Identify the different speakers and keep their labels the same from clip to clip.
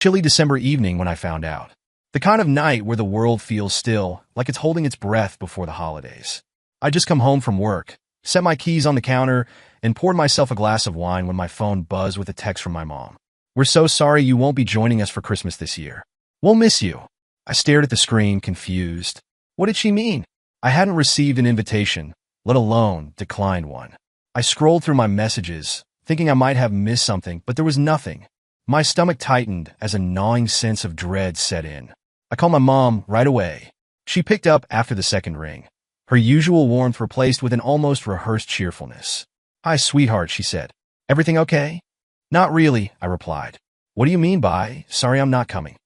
Speaker 1: Chilly December evening when I found out. The kind of night where the world feels still, like it's holding its breath before the holidays. I just come home from work, set my keys on the counter, and poured myself a glass of wine when my phone buzzed with a text from my mom. "We're so sorry you won't be joining us for Christmas this year. We'll miss you." I stared at the screen, confused. What did she mean? I hadn't received an invitation, let alone declined one. I scrolled through my messages, thinking I might have missed something, but there was nothing. My stomach tightened as a gnawing sense of dread set in. I called my mom right away. She picked up after the second ring, her usual warmth replaced with an almost rehearsed cheerfulness. "Hi, sweetheart," she said. "Everything okay?" "Not really," I replied. "What do you mean by, sorry I'm not coming?"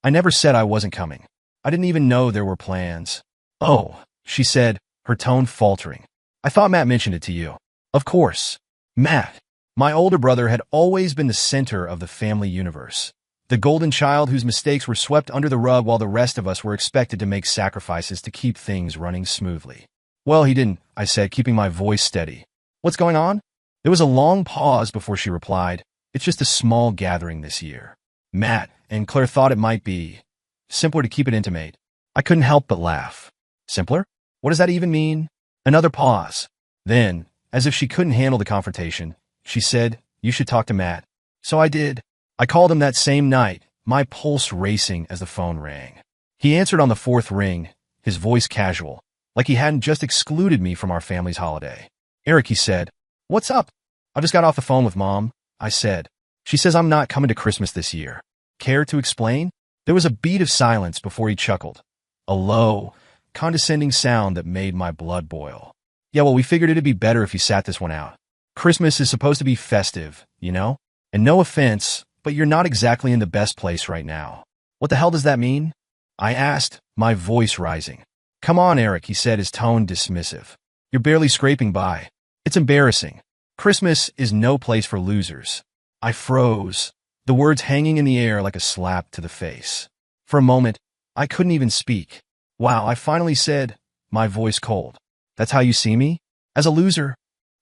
Speaker 1: I never said I wasn't coming. I didn't even know there were plans. "Oh," she said, her tone faltering. "I thought Matt mentioned it to you." Of course. Matt. My older brother had always been the center of the family universe. The golden child whose mistakes were swept under the rug while the rest of us were expected to make sacrifices to keep things running smoothly. "Well, he didn't," I said, keeping my voice steady. "What's going on?" There was a long pause before she replied, "It's just a small gathering this year. Matt and Claire thought it might be simpler to keep it intimate." I couldn't help but laugh. Simpler? What does that even mean? Another pause. Then, as if she couldn't handle the confrontation, she said, "You should talk to Matt." So I did. I called him that same night, my pulse racing as the phone rang. He answered on the fourth ring, his voice casual, like he hadn't just excluded me from our family's holiday. "Eric," he said. "What's up?" "I just got off the phone with Mom," I said. "She says I'm not coming to Christmas this year." "Care to explain?" There was a beat of silence before he chuckled, a low, condescending sound that made my blood boil. "Yeah, well, we figured it'd be better if you sat this one out. Christmas is supposed to be festive, you know? And no offense, but you're not exactly in the best place right now." "What the hell does that mean?" I asked, my voice rising. "Come on, Eric," he said, his tone dismissive. "You're barely scraping by. It's embarrassing. Christmas is no place for losers." I froze, the words hanging in the air like a slap to the face. For a moment, I couldn't even speak. "Wow," I finally said, my voice cold. "That's how you see me? As a loser?"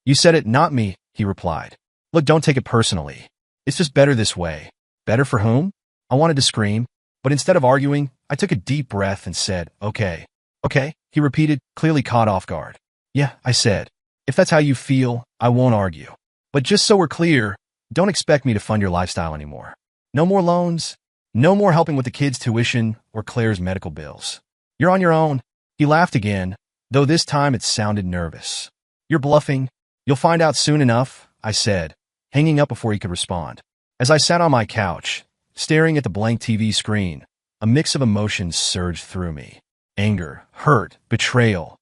Speaker 1: "You said it, not me," he replied. "Look, don't take it personally. It's just better this way." "Better for whom?" I wanted to scream, but instead of arguing, I took a deep breath and said, "Okay." "Okay," he repeated, clearly caught off guard. "Yeah," I said. "If that's how you feel, I won't argue. But just so we're clear, don't expect me to fund your lifestyle anymore. No more loans, no more helping with the kids' tuition or Claire's medical bills. You're on your own." He laughed again, though this time it sounded nervous. "You're bluffing. You'll find out soon enough," I said, hanging up before he could respond. As I sat on my couch, staring at the blank TV screen, a mix of emotions surged through me. Anger, hurt, betrayal,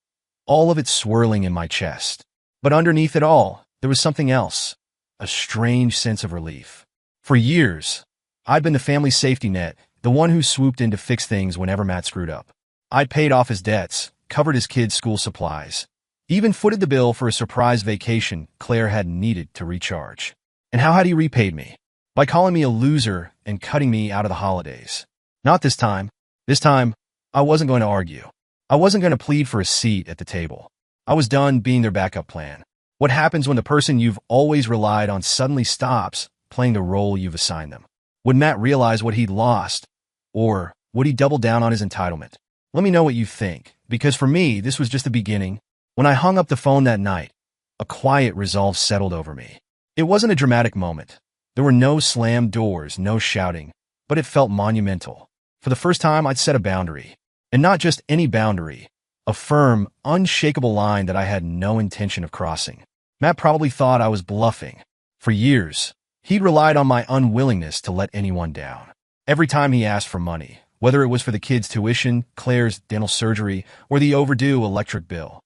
Speaker 1: all of it swirling in my chest. But underneath it all, there was something else, a strange sense of relief. For years, I'd been the family safety net, the one who swooped in to fix things whenever Matt screwed up. I'd paid off his debts, covered his kids' school supplies, even footed the bill for a surprise vacation Claire had needed to recharge. And how had he repaid me? By calling me a loser and cutting me out of the holidays. Not this time. This time, I wasn't going to argue. I wasn't going to plead for a seat at the table. I was done being their backup plan. What happens when the person you've always relied on suddenly stops playing the role you've assigned them? Would Matt realize what he'd lost? Or would he double down on his entitlement? Let me know what you think, because for me, this was just the beginning. When I hung up the phone that night, a quiet resolve settled over me. It wasn't a dramatic moment. There were no slammed doors, no shouting, but it felt monumental. For the first time, I'd set a boundary. And not just any boundary, a firm, unshakable line that I had no intention of crossing. Matt probably thought I was bluffing. For years, he'd relied on my unwillingness to let anyone down. Every time he asked for money, whether it was for the kids' tuition, Claire's dental surgery, or the overdue electric bill,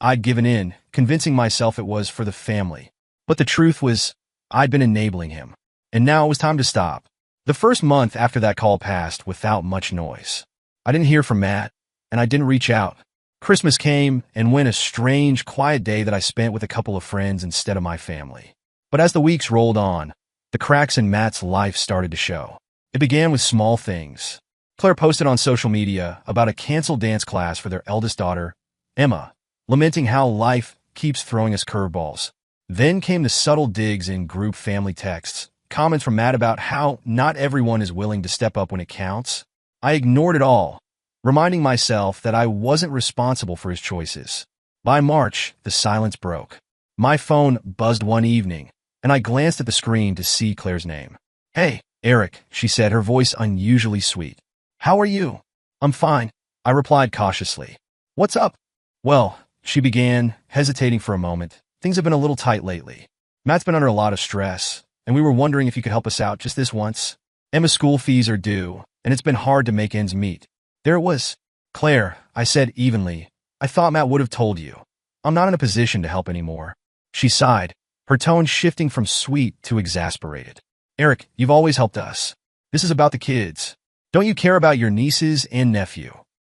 Speaker 1: I'd given in, convincing myself it was for the family. But the truth was, I'd been enabling him. And now it was time to stop. The first month after that call passed without much noise. I didn't hear from Matt, and I didn't reach out. Christmas came and went, a strange, quiet day that I spent with a couple of friends instead of my family. But as the weeks rolled on, the cracks in Matt's life started to show. It began with small things. Claire posted on social media about a canceled dance class for their eldest daughter, Emma, lamenting how life keeps throwing us curveballs. Then came the subtle digs in group family texts, comments from Matt about how not everyone is willing to step up when it counts. I ignored it all, reminding myself that I wasn't responsible for his choices. By March, the silence broke. My phone buzzed one evening, and I glanced at the screen to see Claire's name. "Hey, Eric," she said, her voice unusually sweet. "How are you?" "I'm fine," I replied cautiously. "What's up?" "Well," she began, hesitating for a moment, "things have been a little tight lately. Matt's been under a lot of stress, and we were wondering if you could help us out just this once. Emma's school fees are due, and it's been hard to make ends meet." "There it was." "Claire," I said evenly, "I thought Matt would have told you. I'm not in a position to help anymore." She sighed, her tone shifting from sweet to exasperated. "Eric, you've always helped us. This is about the kids. Don't you care about your nieces and nephew?"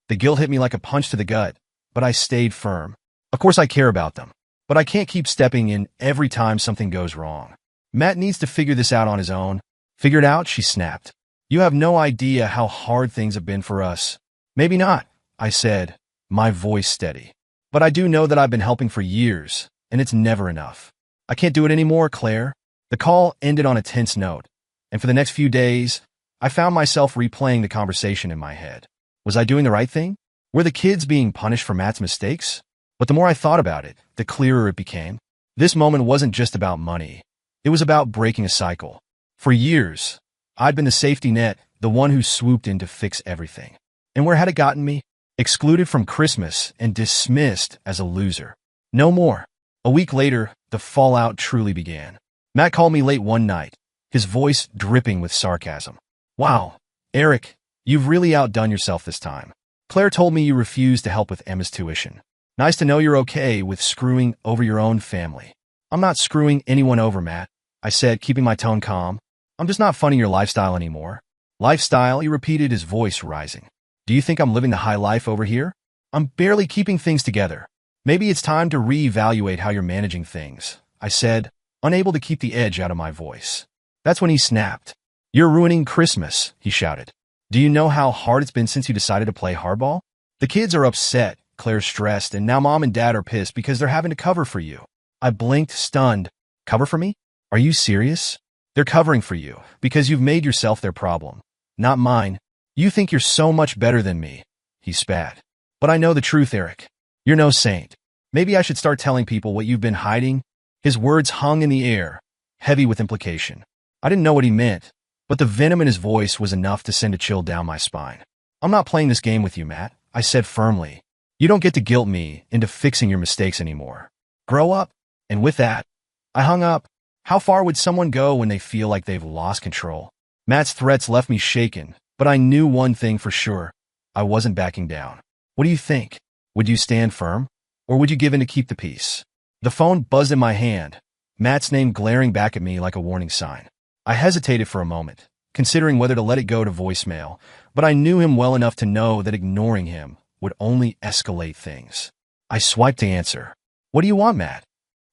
Speaker 1: The guilt hit me like a punch to the gut, but I stayed firm. "Of course I care about them, but I can't keep stepping in every time something goes wrong. Matt needs to figure this out on his own." "Figure it out?" she snapped. "You have no idea how hard things have been for us." "Maybe not," I said, my voice steady. "But I do know that I've been helping for years, and it's never enough. I can't do it anymore, Claire." The call ended on a tense note, and for the next few days, I found myself replaying the conversation in my head. Was I doing the right thing? Were the kids being punished for Matt's mistakes? But the more I thought about it, the clearer it became. This moment wasn't just about money. It was about breaking a cycle. For years, I'd been the safety net, the one who swooped in to fix everything. And where had it gotten me? Excluded from Christmas and dismissed as a loser. No more. A week later, the fallout truly began. Matt called me late one night, his voice dripping with sarcasm. "Wow, Eric, you've really outdone yourself this time. Claire told me you refused to help with Emma's tuition. Nice to know you're okay with screwing over your own family." "I'm not screwing anyone over, Matt," I said, keeping my tone calm. "I'm just not funding your lifestyle anymore." "Lifestyle?" he repeated, his voice rising. "Do you think I'm living the high life over here? I'm barely keeping things together. Maybe it's time to reevaluate how you're managing things," I said, unable to keep the edge out of my voice. That's when he snapped. "You're ruining Christmas," he shouted. "Do you know how hard it's been since you decided to play hardball? The kids are upset, Claire's stressed, and now Mom and Dad are pissed because they're having to cover for you." I blinked, stunned. "Cover for me? Are you serious?" "They're covering for you because you've made yourself their problem, not mine. You think you're so much better than me," he spat. "But I know the truth, Eric. You're no saint. Maybe I should start telling people what you've been hiding." His words hung in the air, heavy with implication. I didn't know what he meant, but the venom in his voice was enough to send a chill down my spine. "I'm not playing this game with you, Matt," I said firmly. "You don't get to guilt me into fixing your mistakes anymore. Grow up." And with that, I hung up. How far would someone go when they feel like they've lost control? Matt's threats left me shaken, but I knew one thing for sure. I wasn't backing down. "What do you think? Would you stand firm? Or would you give in to keep the peace?" The phone buzzed in my hand, Matt's name glaring back at me like a warning sign. I hesitated for a moment, considering whether to let it go to voicemail, but I knew him well enough to know that ignoring him would only escalate things. I swiped to answer. "What do you want, Matt?"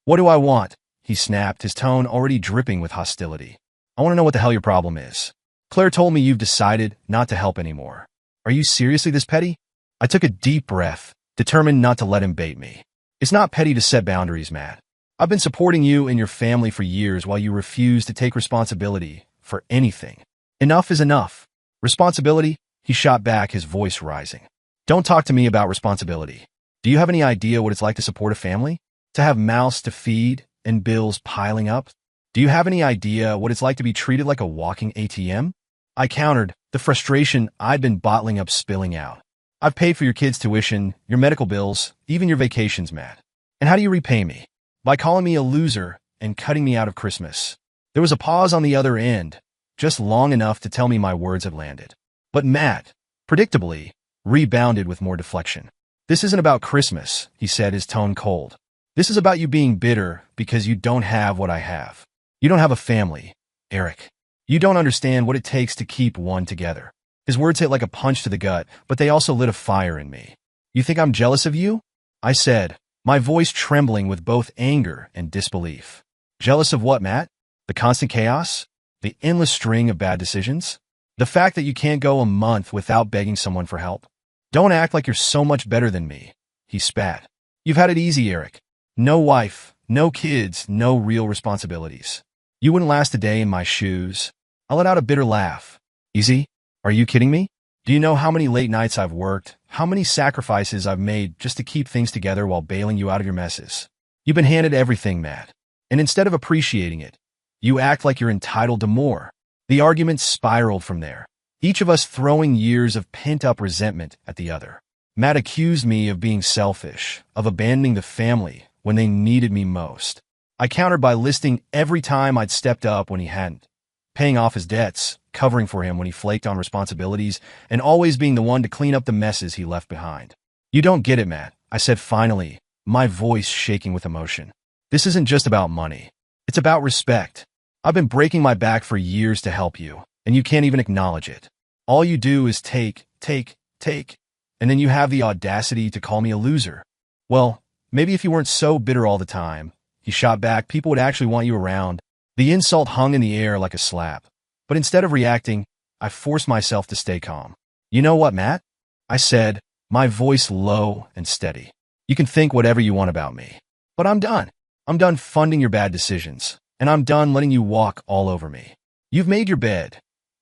Speaker 1: "What do I want?" he snapped, his tone already dripping with hostility. "I want to know what the hell your problem is. Claire told me you've decided not to help anymore. Are you seriously this petty?" I took a deep breath, determined not to let him bait me. "It's not petty to set boundaries, Matt. I've been supporting you and your family for years while you refuse to take responsibility for anything. Enough is enough." "Responsibility?" he shot back, his voice rising. "Don't talk to me about responsibility. Do you have any idea what it's like to support a family? To have mouths to feed and bills piling up? Do you have any idea what it's like to be treated like a walking ATM?" I countered, the frustration I'd been bottling up spilling out. "I've paid for your kids' tuition, your medical bills, even your vacations, Matt. And how do you repay me? By calling me a loser and cutting me out of Christmas." There was a pause on the other end, just long enough to tell me my words had landed. But Matt, predictably, rebounded with more deflection. "This isn't about Christmas," he said, his tone cold. "This is about you being bitter because you don't have what I have. You don't have a family, Eric. You don't understand what it takes to keep one together." His words hit like a punch to the gut, but they also lit a fire in me. "You think I'm jealous of you?" I said, my voice trembling with both anger and disbelief. "Jealous of what, Matt? The constant chaos? The endless string of bad decisions? The fact that you can't go a month without begging someone for help? Don't act like you're so much better than me," he spat. "You've had it easy, Eric. No wife, no kids, no real responsibilities. You wouldn't last a day in my shoes. I let out a bitter laugh. Easy? Are you kidding me? Do you know how many late nights I've worked, how many sacrifices I've made just to keep things together while bailing you out of your messes? You've been handed everything, Matt. And instead of appreciating it, you act like you're entitled to more. The argument spiraled from there, each of us throwing years of pent-up resentment at the other. Matt accused me of being selfish, of abandoning the family when they needed me most. I countered by listing every time I'd stepped up when he hadn't, paying off his debts, covering for him when he flaked on responsibilities, and always being the one to clean up the messes he left behind. You don't get it, Matt, I said finally, my voice shaking with emotion. This isn't just about money. It's about respect. I've been breaking my back for years to help you, and you can't even acknowledge it. All you do is take, and then you have the audacity to call me a loser. Well, maybe if you weren't so bitter all the time, he shot back, people would actually want you around. The insult hung in the air like a slap. But instead of reacting, I forced myself to stay calm. You know what, Matt? I said, my voice low and steady. You can think whatever you want about me. But I'm done. I'm done funding your bad decisions. And I'm done letting you walk all over me. You've made your bed.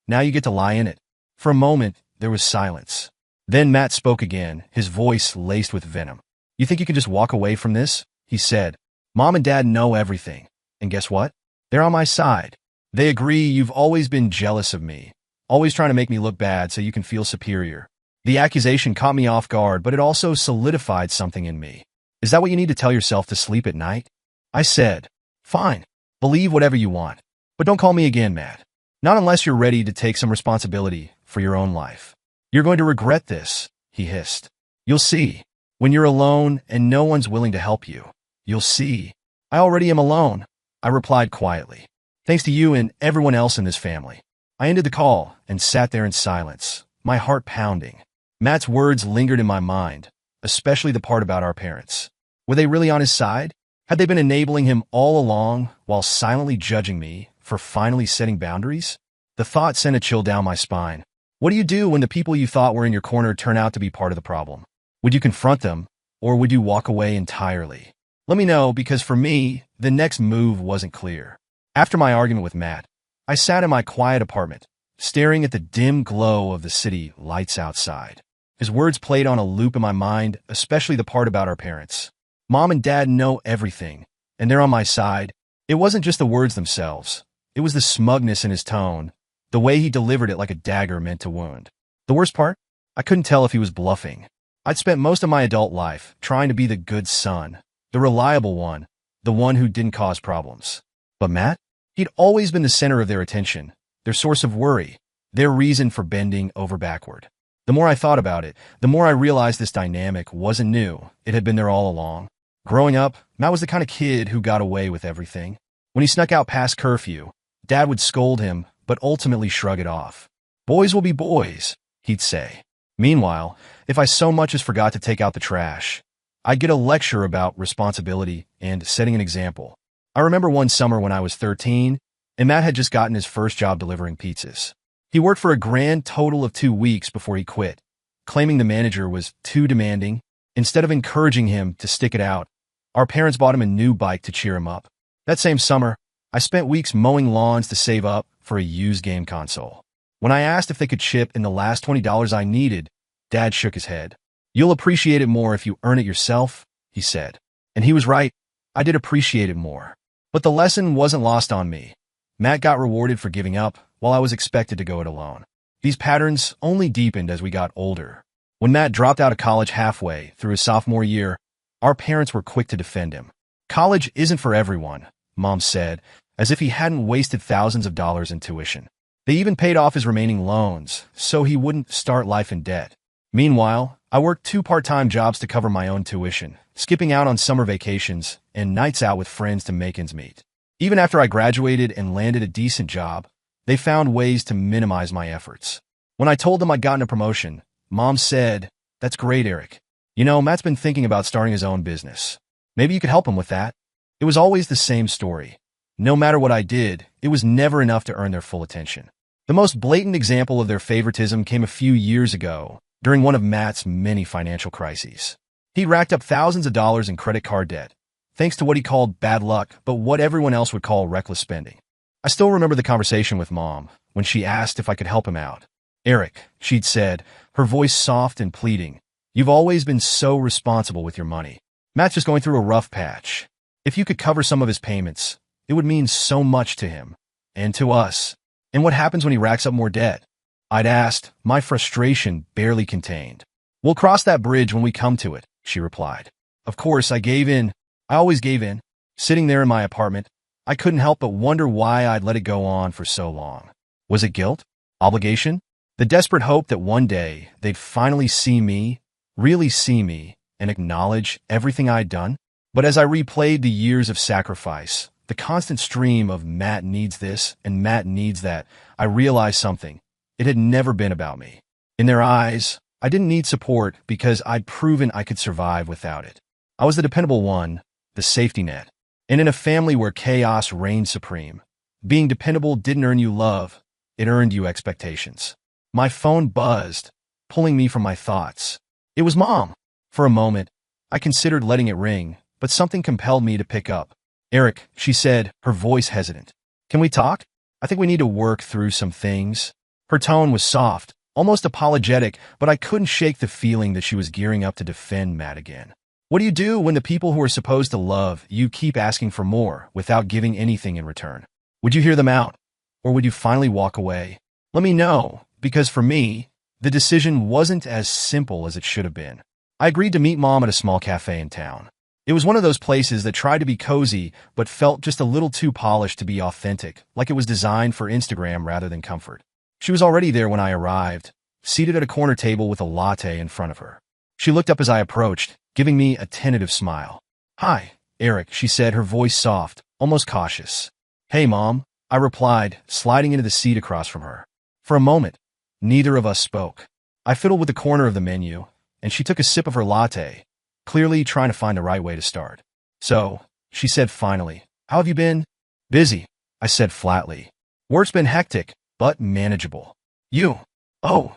Speaker 1: Now you get to lie in it. For a moment, there was silence. Then Matt spoke again, his voice laced with venom. You think you can just walk away from this? He said. Mom and Dad know everything. And guess what? They're on my side. They agree you've always been jealous of me, always trying to make me look bad so you can feel superior. The accusation caught me off guard, but it also solidified something in me. Is that what you need to tell yourself to sleep at night? I said, fine, believe whatever you want, but don't call me again, Matt. Not unless you're ready to take some responsibility for your own life. You're going to regret this, he hissed. You'll see. When you're alone and no one's willing to help you, you'll see. I already am alone, I replied quietly. Thanks to you and everyone else in this family. I ended the call and sat there in silence, my heart pounding. Matt's words lingered in my mind, especially the part about our parents. Were they really on his side? Had they been enabling him all along while silently judging me for finally setting boundaries? The thought sent a chill down my spine. What do you do when the people you thought were in your corner turn out to be part of the problem? Would you confront them, or would you walk away entirely? Let me know, because for me, the next move wasn't clear. After my argument with Matt, I sat in my quiet apartment, staring at the dim glow of the city lights outside. His words played on a loop in my mind, especially the part about our parents. Mom and Dad know everything, and they're on my side. It wasn't just the words themselves. It was the smugness in his tone, the way he delivered it like a dagger meant to wound. The worst part? I couldn't tell if he was bluffing. I'd spent most of my adult life trying to be the good son, the reliable one, the one who didn't cause problems. But Matt? He'd always been the center of their attention, their source of worry, their reason for bending over backward. The more I thought about it, the more I realized this dynamic wasn't new. It had been there all along. Growing up, Matt was the kind of kid who got away with everything. When he snuck out past curfew, Dad would scold him, but ultimately shrug it off. Boys will be boys, he'd say. Meanwhile, if I so much as forgot to take out the trash, I'd get a lecture about responsibility and setting an example. I remember one summer when I was 13, and Matt had just gotten his first job delivering pizzas. He worked for a grand total of 2 weeks before he quit, claiming the manager was too demanding. Instead of encouraging him to stick it out, our parents bought him a new bike to cheer him up. That same summer, I spent weeks mowing lawns to save up for a used game console. When I asked if they could chip in the last $20 I needed, Dad shook his head. You'll appreciate it more if you earn it yourself, he said. And he was right. I did appreciate it more. But the lesson wasn't lost on me. Matt got rewarded for giving up, while I was expected to go it alone. These patterns only deepened as we got older. When Matt dropped out of college halfway through his sophomore year, our parents were quick to defend him. College isn't for everyone, Mom said, as if he hadn't wasted thousands of dollars in tuition. They even paid off his remaining loans, so he wouldn't start life in debt. Meanwhile, I worked 2 part-time jobs to cover my own tuition, skipping out on summer vacations and nights out with friends to make ends meet. Even after I graduated and landed a decent job, they found ways to minimize my efforts. When I told them I'd gotten a promotion, Mom said, "That's great, Eric. You know, Matt's been thinking about starting his own business. Maybe you could help him with that." It was always the same story. No matter what I did, it was never enough to earn their full attention. The most blatant example of their favoritism came a few years ago, during one of Matt's many financial crises. He racked up thousands of dollars in credit card debt, thanks to what he called bad luck, but what everyone else would call reckless spending. I still remember the conversation with Mom when she asked if I could help him out. Eric, she'd said, her voice soft and pleading, you've always been so responsible with your money. Matt's just going through a rough patch. If you could cover some of his payments, it would mean so much to him and to us. And what happens when he racks up more debt? I'd asked, my frustration barely contained. We'll cross that bridge when we come to it, she replied. Of course, I gave in. I always gave in. Sitting there in my apartment, I couldn't help but wonder why I'd let it go on for so long. Was it guilt? Obligation? The desperate hope that one day they'd finally see me, really see me, and acknowledge everything I'd done? But as I replayed the years of sacrifice, the constant stream of Matt needs this and Matt needs that, I realized something. It had never been about me. In their eyes, I didn't need support because I'd proven I could survive without it. I was the dependable one, the safety net. And in a family where chaos reigned supreme, being dependable didn't earn you love, it earned you expectations. My phone buzzed, pulling me from my thoughts. It was Mom. For a moment, I considered letting it ring, but something compelled me to pick up. Eric, she said, her voice hesitant. Can we talk? I think we need to work through some things. Her tone was soft, almost apologetic, but I couldn't shake the feeling that she was gearing up to defend Matt again. What do you do when the people who are supposed to love you keep asking for more without giving anything in return? Would you hear them out? Or would you finally walk away? Let me know, because for me, the decision wasn't as simple as it should have been. I agreed to meet Mom at a small cafe in town. It was one of those places that tried to be cozy, but felt just a little too polished to be authentic, like it was designed for Instagram rather than comfort. She was already there when I arrived, seated at a corner table with a latte in front of her. She looked up as I approached, giving me a tentative smile. Hi, Eric, she said, her voice soft, almost cautious. Hey, Mom, I replied, sliding into the seat across from her. For a moment, neither of us spoke. I fiddled with the corner of the menu, and she took a sip of her latte, clearly trying to find the right way to start. So, she said finally, how have you been? Busy, I said flatly. Work's been hectic, but manageable. You? Oh,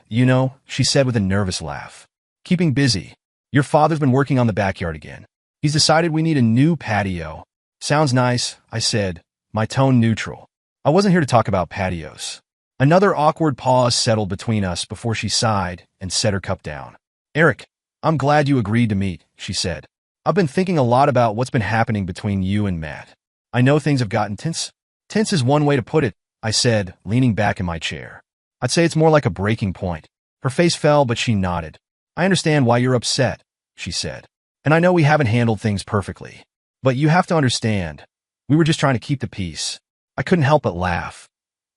Speaker 1: she said with a nervous laugh. Keeping busy. Your father's been working on the backyard again. He's decided we need a new patio. Sounds nice, I said, my tone neutral. I wasn't here to talk about patios. Another awkward pause settled between us before she sighed and set her cup down. Eric, I'm glad you agreed to meet, she said. I've been thinking a lot about what's been happening between you and Matt. I know things have gotten tense. Tense is one way to put it, I said, leaning back in my chair. I'd say it's more like a breaking point. Her face fell, but she nodded. I understand why you're upset, she said. And I know we haven't handled things perfectly. But you have to understand, we were just trying to keep the peace. I couldn't help but laugh,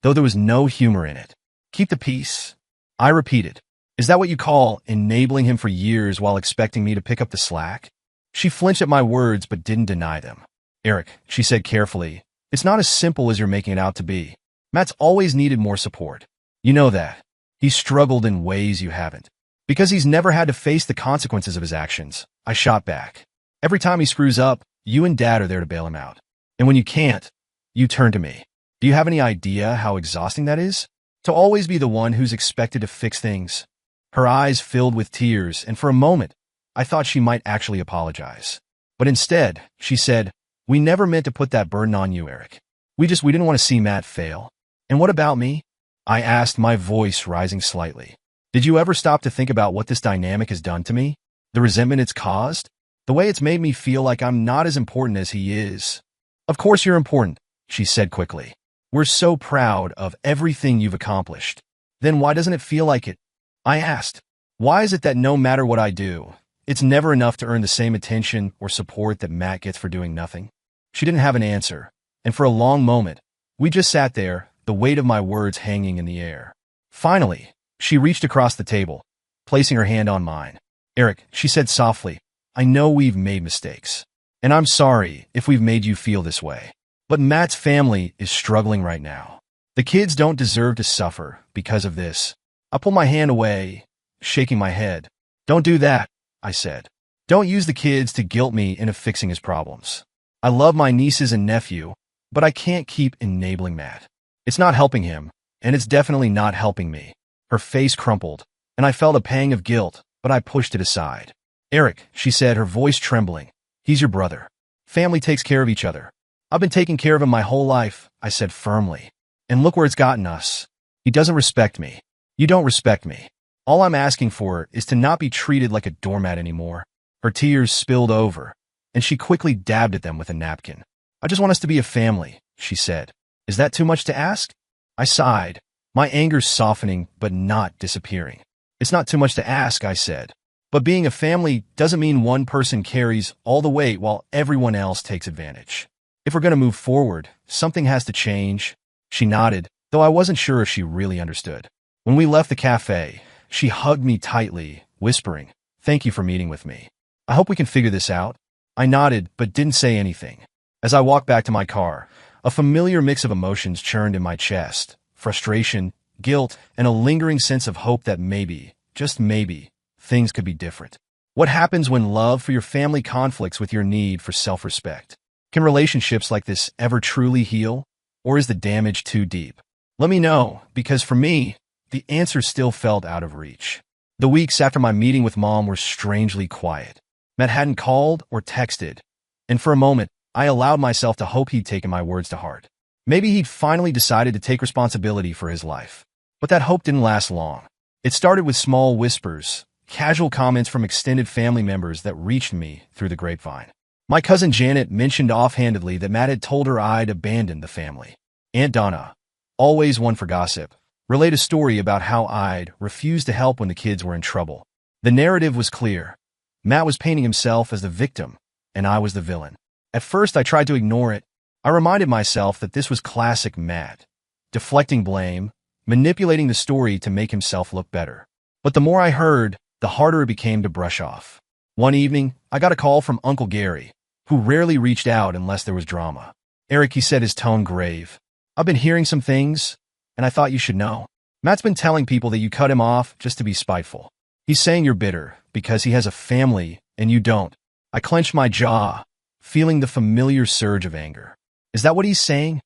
Speaker 1: though there was no humor in it. Keep the peace? I repeated. Is that what you call enabling him for years while expecting me to pick up the slack? She flinched at my words but didn't deny them. Eric, she said carefully, it's not as simple as you're making it out to be. Matt's always needed more support. You know that. He's struggled in ways you haven't. Because he's never had to face the consequences of his actions, I shot back. Every time he screws up, you and Dad are there to bail him out. And when you can't, you turn to me. Do you have any idea how exhausting that is? To always be the one who's expected to fix things. Her eyes filled with tears, and for a moment, I thought she might actually apologize. But instead, she said, we never meant to put that burden on you, Eric. We didn't want to see Matt fail. And what about me? I asked, my voice rising slightly. Did you ever stop to think about what this dynamic has done to me? The resentment it's caused? The way it's made me feel like I'm not as important as he is? Of course you're important, she said quickly. We're so proud of everything you've accomplished. Then why doesn't it feel like it? I asked. Why is it that no matter what I do, it's never enough to earn the same attention or support that Matt gets for doing nothing? She didn't have an answer, and for a long moment, we just sat there, the weight of my words hanging in the air. Finally, she reached across the table, placing her hand on mine. Eric, she said softly, I know we've made mistakes, and I'm sorry if we've made you feel this way. But Matt's family is struggling right now. The kids don't deserve to suffer because of this. I pulled my hand away, shaking my head. Don't do that, I said. Don't use the kids to guilt me into fixing his problems. I love my nieces and nephew, but I can't keep enabling Matt. It's not helping him, and it's definitely not helping me. Her face crumpled, and I felt a pang of guilt, but I pushed it aside. Eric, she said, her voice trembling, he's your brother. Family takes care of each other. I've been taking care of him my whole life, I said firmly. And look where it's gotten us. He doesn't respect me. You don't respect me. All I'm asking for is to not be treated like a doormat anymore. Her tears spilled over, and she quickly dabbed at them with a napkin. I just want us to be a family, she said. Is that too much to ask? I sighed, my anger softening but not disappearing. It's not too much to ask, I said. But being a family doesn't mean one person carries all the weight while everyone else takes advantage. If we're going to move forward, something has to change. She nodded, though I wasn't sure if she really understood. When we left the cafe, she hugged me tightly, whispering, "Thank you for meeting with me. I hope we can figure this out." I nodded, but didn't say anything. As I walked back to my car, a familiar mix of emotions churned in my chest: frustration, guilt, and a lingering sense of hope that maybe, just maybe, things could be different. What happens when love for your family conflicts with your need for self-respect? Can relationships like this ever truly heal? Or is the damage too deep? Let me know, because for me, the answer still felt out of reach. The weeks after my meeting with Mom were strangely quiet. Matt hadn't called or texted, and for a moment, I allowed myself to hope he'd taken my words to heart. Maybe he'd finally decided to take responsibility for his life. But that hope didn't last long. It started with small whispers, casual comments from extended family members that reached me through the grapevine. My cousin Janet mentioned offhandedly that Matt had told her I'd abandoned the family. Aunt Donna, always one for gossip, relayed a story about how I'd refused to help when the kids were in trouble. The narrative was clear. Matt was painting himself as the victim, and I was the villain. At first, I tried to ignore it. I reminded myself that this was classic Matt, deflecting blame, manipulating the story to make himself look better. But the more I heard, the harder it became to brush off. One evening, I got a call from Uncle Gary, who rarely reached out unless there was drama. "Eric," he said, his tone grave, "I've been hearing some things, and I thought you should know. Matt's been telling people that you cut him off just to be spiteful. He's saying you're bitter because he has a family and you don't." I clenched my jaw, feeling the familiar surge of anger. "Is that what he's saying?"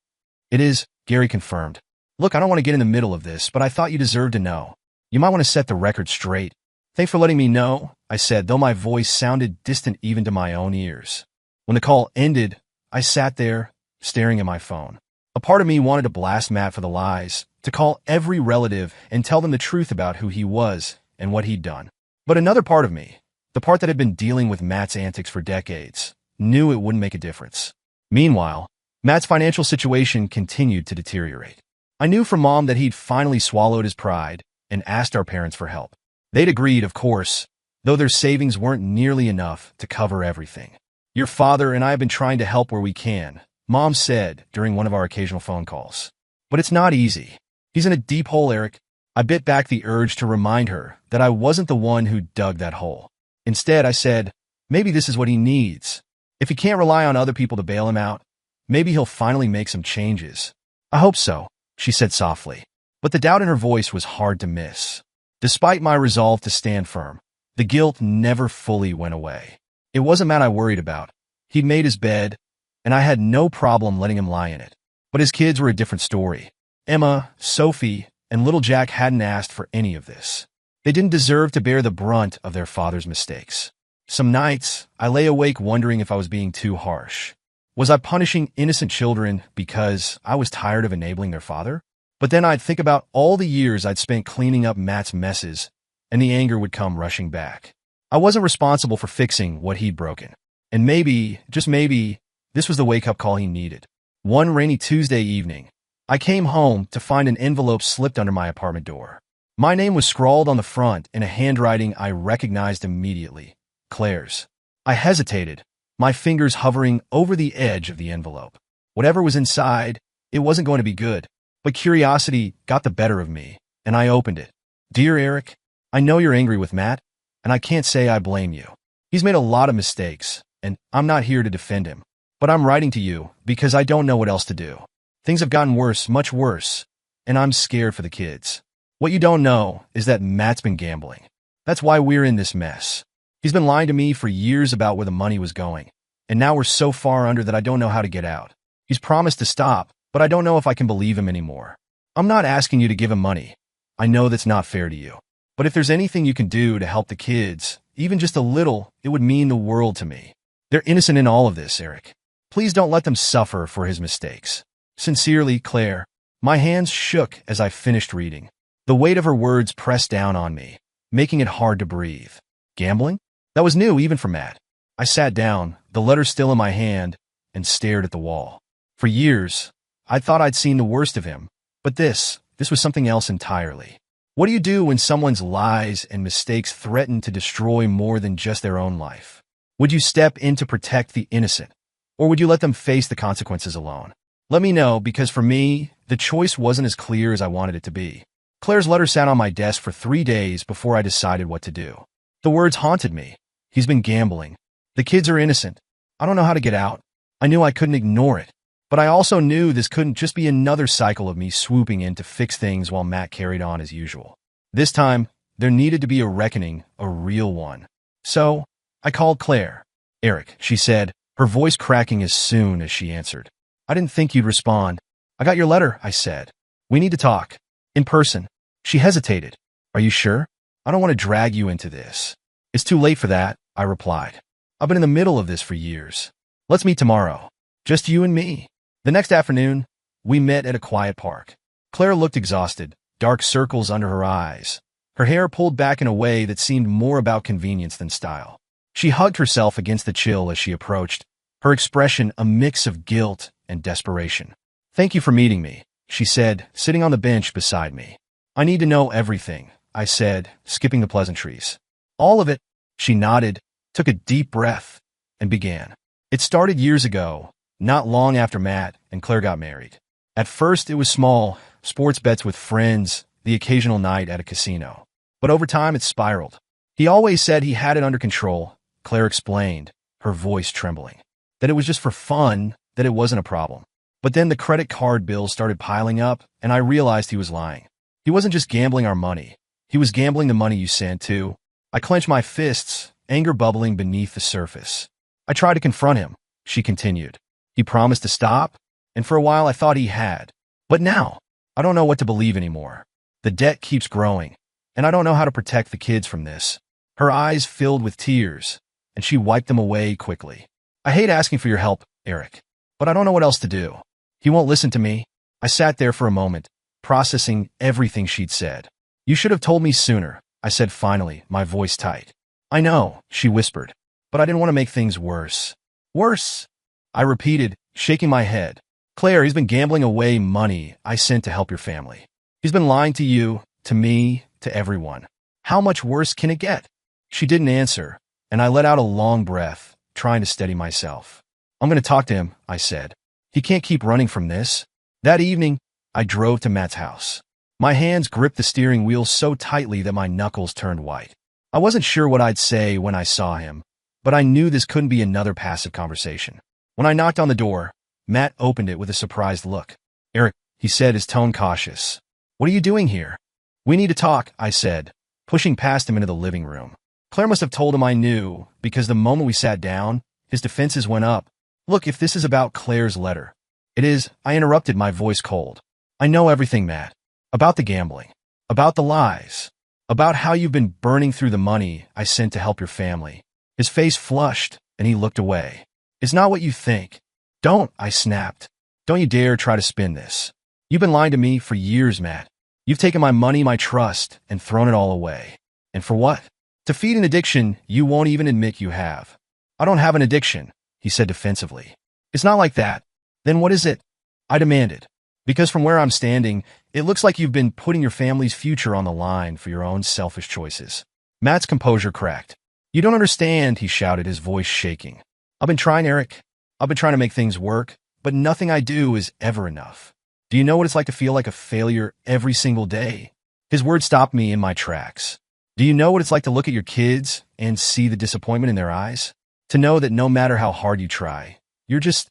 Speaker 1: "It is," Gary confirmed. "Look, I don't want to get in the middle of this, but I thought you deserved to know. You might want to set the record straight." "Thanks for letting me know," I said, though my voice sounded distant even to my own ears. When the call ended, I sat there, staring at my phone. A part of me wanted to blast Matt for the lies, to call every relative and tell them the truth about who he was and what he'd done. But another part of me, the part that had been dealing with Matt's antics for decades, knew it wouldn't make a difference. Meanwhile, Matt's financial situation continued to deteriorate. I knew from Mom that he'd finally swallowed his pride and asked our parents for help. They'd agreed, of course, though their savings weren't nearly enough to cover everything. "Your father and I have been trying to help where we can," Mom said during one of our occasional phone calls. "But it's not easy. He's in a deep hole, Eric." I bit back the urge to remind her that I wasn't the one who dug that hole. Instead, I said, "Maybe this is what he needs. If he can't rely on other people to bail him out, maybe he'll finally make some changes." "I hope so," she said softly. But the doubt in her voice was hard to miss. Despite my resolve to stand firm, the guilt never fully went away. It wasn't Matt I worried about. He'd made his bed, and I had no problem letting him lie in it. But his kids were a different story. Emma, Sophie, and little Jack hadn't asked for any of this. They didn't deserve to bear the brunt of their father's mistakes. Some nights, I lay awake wondering if I was being too harsh. Was I punishing innocent children because I was tired of enabling their father? But then I'd think about all the years I'd spent cleaning up Matt's messes, and the anger would come rushing back. I wasn't responsible for fixing what he'd broken. And maybe, just maybe, this was the wake-up call he needed. One rainy Tuesday evening, I came home to find an envelope slipped under my apartment door. My name was scrawled on the front in a handwriting I recognized immediately: Claire's. I hesitated, my fingers hovering over the edge of the envelope. Whatever was inside, it wasn't going to be good. But curiosity got the better of me, and I opened it. "Dear Eric, I know you're angry with Matt, and I can't say I blame you. He's made a lot of mistakes, and I'm not here to defend him. But I'm writing to you because I don't know what else to do. Things have gotten worse, much worse, and I'm scared for the kids. What you don't know is that Matt's been gambling. That's why we're in this mess. He's been lying to me for years about where the money was going, and now we're so far under that I don't know how to get out. He's promised to stop, but I don't know if I can believe him anymore. I'm not asking you to give him money. I know that's not fair to you. But if there's anything you can do to help the kids, even just a little, it would mean the world to me. They're innocent in all of this, Eric. Please don't let them suffer for his mistakes. Sincerely, Claire. My hands shook as I finished reading. The weight of her words pressed down on me, making it hard to breathe. Gambling? That was new even for Matt. I sat down, the letter still in my hand, and stared at the wall. For years, I thought I'd seen the worst of him, but this was something else entirely. What do you do when someone's lies and mistakes threaten to destroy more than just their own life? Would you step in to protect the innocent, or would you let them face the consequences alone? Let me know, because for me, the choice wasn't as clear as I wanted it to be. Claire's letter sat on my desk for 3 days before I decided what to do. The words haunted me. He's been gambling. The kids are innocent. I don't know how to get out. I knew I couldn't ignore it. But I also knew this couldn't just be another cycle of me swooping in to fix things while Matt carried on as usual. This time, there needed to be a reckoning, a real one. So, I called Claire. "Eric," she said, her voice cracking as soon as she answered. "I didn't think you'd respond." "I got your letter," I said. "We need to talk. In person." She hesitated. "Are you sure? I don't want to drag you into this." "It's too late for that," I replied. "I've been in the middle of this for years. Let's meet tomorrow. Just you and me." The next afternoon, we met at a quiet park. Claire looked exhausted, dark circles under her eyes, her hair pulled back in a way that seemed more about convenience than style. She hugged herself against the chill as she approached, her expression a mix of guilt and desperation. "Thank you for meeting me," she said, sitting on the bench beside me. "I need to know everything," I said, skipping the pleasantries. "All of it." She nodded, took a deep breath, and began. "It started years ago, not long after Matt and Claire got married. At first, it was small, sports bets with friends, the occasional night at a casino. But over time, it spiraled. He always said he had it under control," Claire explained, her voice trembling. "That it was just for fun, that it wasn't a problem. But then the credit card bills started piling up, and I realized he was lying. He wasn't just gambling our money. He was gambling the money you sent, too." I clenched my fists, anger bubbling beneath the surface. "I tried to confront him," she continued. "He promised to stop, and for a while I thought he had. But now, I don't know what to believe anymore. The debt keeps growing, and I don't know how to protect the kids from this." Her eyes filled with tears, and she wiped them away quickly. "I hate asking for your help, Eric, but I don't know what else to do. He won't listen to me." I sat there for a moment, processing everything she'd said. "You should have told me sooner," I said finally, my voice tight. "I know," she whispered, "but I didn't want to make things worse." "Worse?" I repeated, shaking my head. "Claire, he's been gambling away money I sent to help your family. He's been lying to you, to me, to everyone. How much worse can it get?" She didn't answer, and I let out a long breath, trying to steady myself. "I'm going to talk to him," I said. "He can't keep running from this." That evening, I drove to Matt's house. My hands gripped the steering wheel so tightly that my knuckles turned white. I wasn't sure what I'd say when I saw him, but I knew this couldn't be another passive conversation. When I knocked on the door, Matt opened it with a surprised look. "Eric," he said, his tone cautious. "What are you doing here?" "We need to talk," I said, pushing past him into the living room. Claire must have told him I knew, because the moment we sat down, his defenses went up. "Look, if this is about Claire's letter." "It is," I interrupted, my voice cold. "I know everything, Matt. About the gambling. About the lies. About how you've been burning through the money I sent to help your family." His face flushed, and he looked away. "It's not what you think." "Don't," I snapped. "Don't you dare try to spin this. You've been lying to me for years, Matt. You've taken my money, my trust, and thrown it all away. And for what? To feed an addiction you won't even admit you have." "I don't have an addiction," he said defensively. "It's not like that." "Then what is it?" I demanded. "Because from where I'm standing, it looks like you've been putting your family's future on the line for your own selfish choices." Matt's composure cracked. "You don't understand," he shouted, his voice shaking. "I've been trying, Eric. I've been trying to make things work, but nothing I do is ever enough. Do you know what it's like to feel like a failure every single day?" His words stopped me in my tracks. "Do you know what it's like to look at your kids and see the disappointment in their eyes? To know that no matter how hard you try, you're just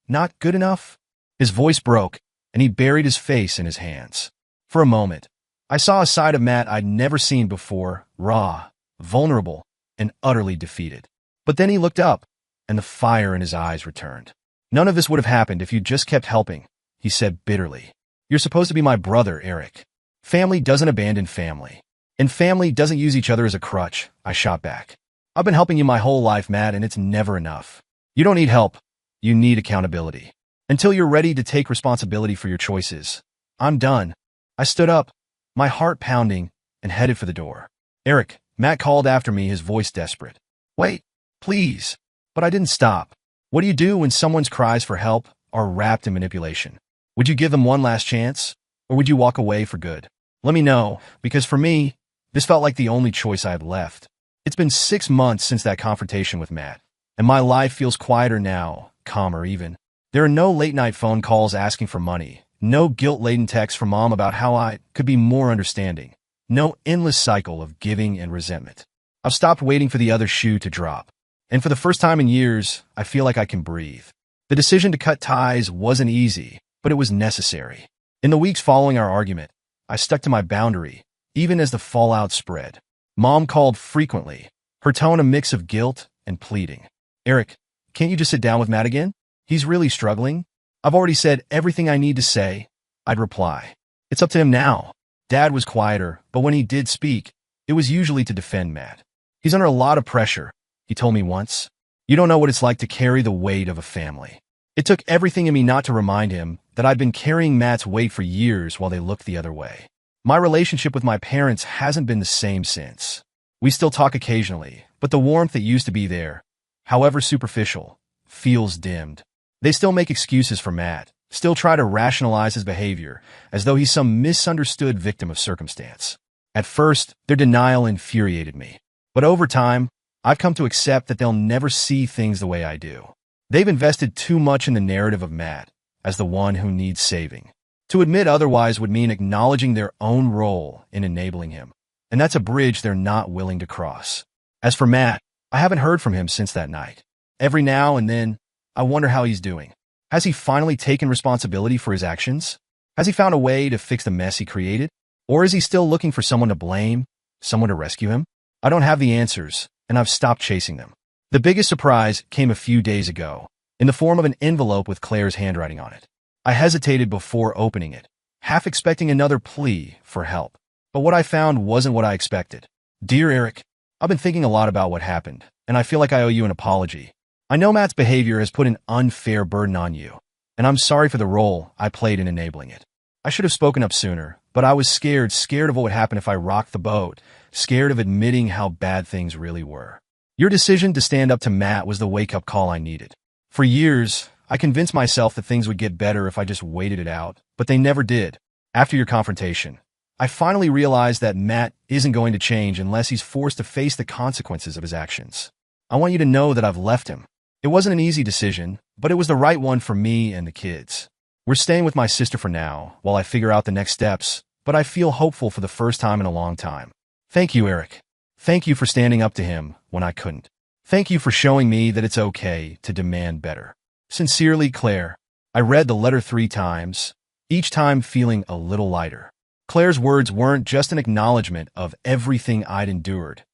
Speaker 1: not good enough?" His voice broke, and he buried his face in his hands. For a moment, I saw a side of Matt I'd never seen before, raw, vulnerable, and utterly defeated. But then he looked up, and the fire in his eyes returned. "None of this would have happened if you just kept helping," he said bitterly. "You're supposed to be my brother, Eric. Family doesn't abandon family. And family doesn't use each other as a crutch," I shot back. "I've been helping you my whole life, Matt, and it's never enough. You don't need help. You need accountability. Until you're ready to take responsibility for your choices. I'm done. I stood up, my heart pounding, and headed for the door. Eric, Matt called after me, his voice desperate. Wait, please. But I didn't stop. What do you do when someone's cries for help are wrapped in manipulation? Would you give them one last chance? Or would you walk away for good? Let me know, because for me, this felt like the only choice I had left. It's been 6 months since that confrontation with Matt, and my life feels quieter now, calmer even. There are no late-night phone calls asking for money, no guilt-laden texts from mom about how I could be more understanding, no endless cycle of giving and resentment. I've stopped waiting for the other shoe to drop, and for the first time in years, I feel like I can breathe. The decision to cut ties wasn't easy, but it was necessary. In the weeks following our argument, I stuck to my boundary, even as the fallout spread. Mom called frequently, her tone a mix of guilt and pleading. Eric, can't you just sit down with Matt again? He's really struggling. I've already said everything I need to say, I'd reply. It's up to him now. Dad was quieter, but when he did speak, it was usually to defend Matt. He's under a lot of pressure, he told me once. You don't know what it's like to carry the weight of a family. It took everything in me not to remind him that I'd been carrying Matt's weight for years while they looked the other way. My relationship with my parents hasn't been the same since. We still talk occasionally, but the warmth that used to be there, however superficial, feels dimmed. They still make excuses for Matt, still try to rationalize his behavior, as though he's some misunderstood victim of circumstance. At first, their denial infuriated me. But over time, I've come to accept that they'll never see things the way I do. They've invested too much in the narrative of Matt as the one who needs saving. To admit otherwise would mean acknowledging their own role in enabling him. And that's a bridge they're not willing to cross. As for Matt, I haven't heard from him since that night. Every now and then, I wonder how he's doing. Has he finally taken responsibility for his actions? Has he found a way to fix the mess he created? Or is he still looking for someone to blame, someone to rescue him? I don't have the answers, and I've stopped chasing them. The biggest surprise came a few days ago, in the form of an envelope with Claire's handwriting on it. I hesitated before opening it, half expecting another plea for help. But what I found wasn't what I expected. Dear Eric, I've been thinking a lot about what happened, and I feel like I owe you an apology. I know Matt's behavior has put an unfair burden on you, and I'm sorry for the role I played in enabling it. I should have spoken up sooner, but I was scared of what would happen if I rocked the boat, scared of admitting how bad things really were. Your decision to stand up to Matt was the wake-up call I needed. For years, I convinced myself that things would get better if I just waited it out, but they never did. After your confrontation, I finally realized that Matt isn't going to change unless he's forced to face the consequences of his actions. I want you to know that I've left him. It wasn't an easy decision, but it was the right one for me and the kids. We're staying with my sister for now, while I figure out the next steps, but I feel hopeful for the first time in a long time. Thank you, Eric. Thank you for standing up to him when I couldn't. Thank you for showing me that it's okay to demand better. Sincerely, Claire. I read the letter 3 times, each time feeling a little lighter. Claire's words weren't just an acknowledgement of everything I'd endured.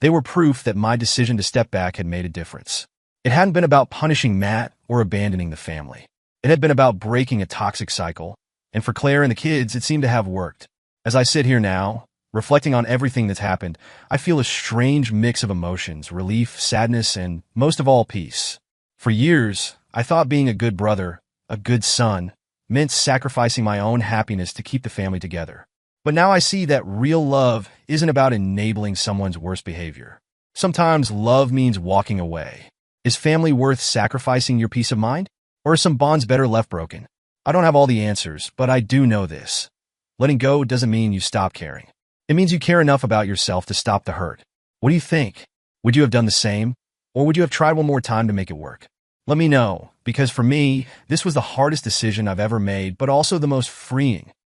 Speaker 1: They were proof that my decision to step back had made a difference. It hadn't been about punishing Matt or abandoning the family. It had been about breaking a toxic cycle, and for Claire and the kids, it seemed to have worked. As I sit here now, reflecting on everything that's happened, I feel a strange mix of emotions, relief, sadness, and most of all, peace. For years, I thought being a good brother, a good son, meant sacrificing my own happiness to keep the family together. But now I see that real love isn't about enabling someone's worst behavior. Sometimes love means walking away. Is family worth sacrificing your peace of mind? Or are some bonds better left broken? I don't have all the answers, but I do know this. Letting go doesn't mean you stop caring. It means you care enough about yourself to stop the hurt. What do you think? Would you have done the same? Or would you have tried one more time to make it work? Let me know, because for me, this was the hardest decision I've ever made, but also the most freeing.